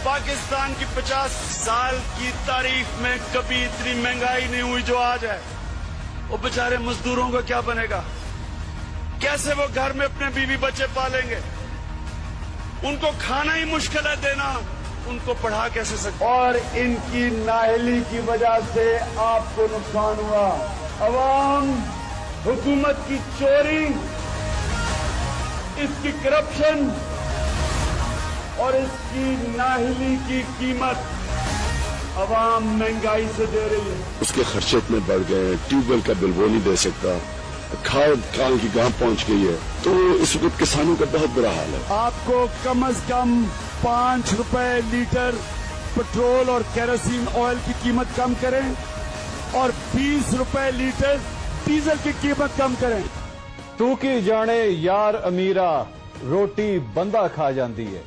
पाकिस्तान की 50 साल की तारीख में कभी इतनी महंगाई नहीं हुई जो आज है। वो बेचारे मजदूरों को क्या बनेगा? कैसे वो घर में अपने बीवी बच्चे पालेंगे? उनको खाना ही मुश्किल है देना, उनको पढ़ा कैसे सकते? और इनकी नाअहली की वजह से आपको नुकसान हुआ। अवाम हुकूमत की चोरी, इसकी करप्शन और इसकी नाअहली की कीमत अवाम महंगाई से दे रही है। उसके खर्चे इतने बढ़ गए, ट्यूबवेल का बिल वो नहीं दे सकता, खाद काल की गांव पहुंच गई है, तो इस वक्त किसानों का बहुत बुरा हाल है। आपको कम से कम 5 रुपए लीटर पेट्रोल और केरोसिन ऑयल की कीमत कम करें और 20 रुपए लीटर डीजल की कीमत कम करें। तू की जाने यार अमीरा, रोटी बंदा खा जाती है।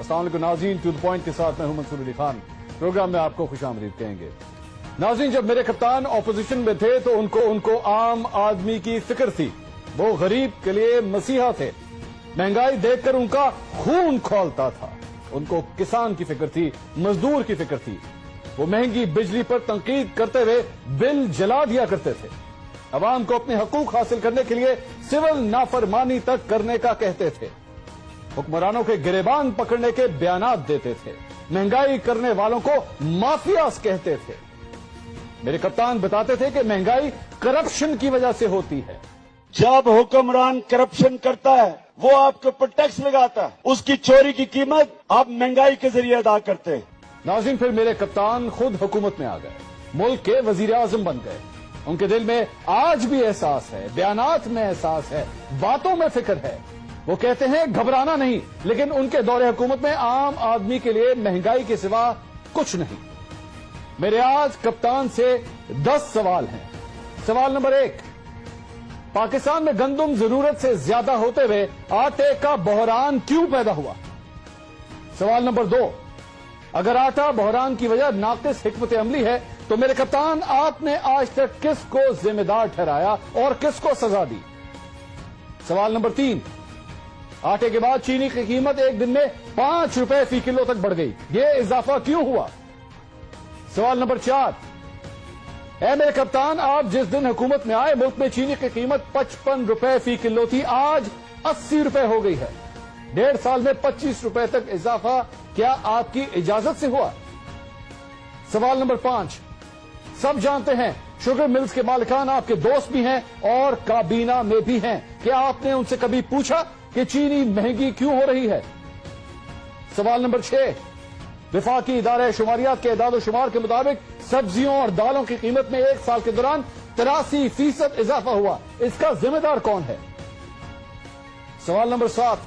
अस्सलाम वालेकुम नाज़रीन, टू द पॉइंट के साथ मैं हूं मंसूर अली खान। प्रोग्राम में आपको खुशामदीद कहेंगे। नाज़रीन, जब मेरे कप्तान ऑपोजिशन में थे तो उनको आम आदमी की फिक्र थी। वो गरीब के लिए मसीहा थे। महंगाई देखकर उनका खून खौलता था। उनको किसान की फिक्र थी, मजदूर की फिक्र थी। वो महंगी बिजली पर तनकीद करते हुए बिल जला दिया करते थे। अवाम को अपने हकूक हासिल करने के लिए सिविल नाफरमानी तक करने का कहते थे। हुक्मरानों के गिरेबान पकड़ने के बयानात देते थे। महंगाई करने वालों को माफियास कहते थे। मेरे कप्तान बताते थे कि महंगाई करप्शन की वजह से होती है। जब हुक्मरान करप्शन करता है, वो आपके ऊपर टैक्स लगाता है, उसकी चोरी की कीमत आप महंगाई के जरिए अदा करते हैं। नाज़रीन, फिर मेरे कप्तान खुद हुकूमत में आ गए, मुल्क के वजीर आजम बन गए। उनके दिल में आज भी एहसास है, बयानात में एहसास है, बातों में फिक्र है। वो कहते हैं घबराना नहीं, लेकिन उनके दौरे हुकूमत में आम आदमी के लिए महंगाई के सिवा कुछ नहीं। मेरे आज कप्तान से 10 सवाल हैं। सवाल नंबर 1, पाकिस्तान में गंदम जरूरत से ज्यादा होते हुए आटे का बहरान क्यों पैदा हुआ? सवाल नंबर 2, अगर आटा बहरान की वजह नाकिस हिकमत अमली है तो मेरे कप्तान आपने आज तक किसको जिम्मेदार ठहराया और किसको सजा दी? सवाल नंबर 3, आटे के बाद चीनी की कीमत एक दिन में 5 रुपए फी किलो तक बढ़ गई। ये इजाफा क्यों हुआ? सवाल नंबर 4, मेरे कप्तान, आप जिस दिन हुकूमत में आए मुल्क में चीनी की कीमत 55 रुपए फी किलो थी, आज 80 रुपए हो गई है। 1.5 साल में 25 रुपए तक इजाफा क्या आपकी इजाजत से हुआ? सवाल नंबर 5, सब जानते हैं शुगर मिल्स के मालिकान आपके दोस्त भी हैं और काबीना में भी हैं। क्या आपने उनसे कभी पूछा कि चीनी महंगी क्यों हो रही है? सवाल नंबर 6, विफाकी इदारे शुमारियात के एदाद और शुमार के मुताबिक सब्जियों और दालों की कीमत में 1 साल के दौरान 83% इजाफा हुआ। इसका जिम्मेदार कौन है? सवाल नंबर 7,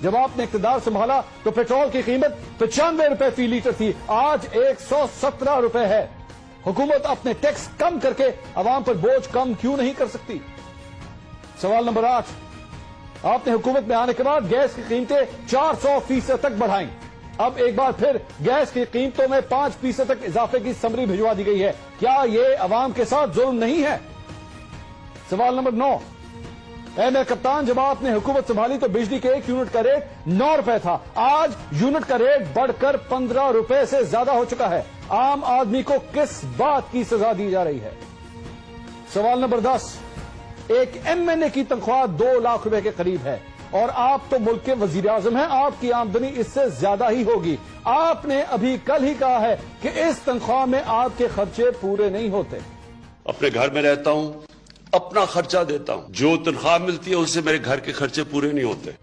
जब आपने इख्तिदार संभाला तो पेट्रोल की कीमत 95 रुपए फी लीटर थी, आज 117 रुपए है। हुकूमत अपने टैक्स कम करके अवाम पर बोझ कम क्यों नहीं कर सकती? सवाल नंबर 8, आपने हुकूमत में आने के बाद गैस की कीमतें 400% तक बढ़ाई। अब एक बार फिर गैस की कीमतों में 5% तक इजाफे की समरी भिजवा दी गई है। क्या ये अवाम के साथ जुल्म नहीं है? सवाल नंबर 9, मेरे कप्तान, जब आपने हुकूमत संभाली तो बिजली के 1 यूनिट का रेट 9 रुपए था, आज यूनिट का रेट बढ़कर 15 रुपए से ज्यादा हो चुका है। आम आदमी को किस बात की सजा दी जा रही है? सवाल नंबर 10, एक एमएनए की तनख्वाह 2 लाख रुपए के करीब है और आप तो मुल्क के वजीर आजम हैं, आपकी आमदनी इससे ज्यादा ही होगी। आपने अभी कल ही कहा है कि इस तनख्वाह में आपके खर्चे पूरे नहीं होते। अपने घर में रहता हूं, अपना खर्चा देता हूं, जो तनख्वाह मिलती है उससे मेरे घर के खर्चे पूरे नहीं होते।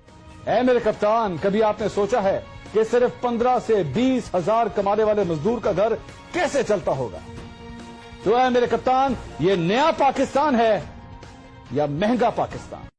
मेरे कप्तान, कभी आपने सोचा है कि सिर्फ 15 से 20 हजार कमाने वाले मजदूर का घर कैसे चलता होगा? तो मेरे कप्तान, ये नया पाकिस्तान है या महंगा पाकिस्तान?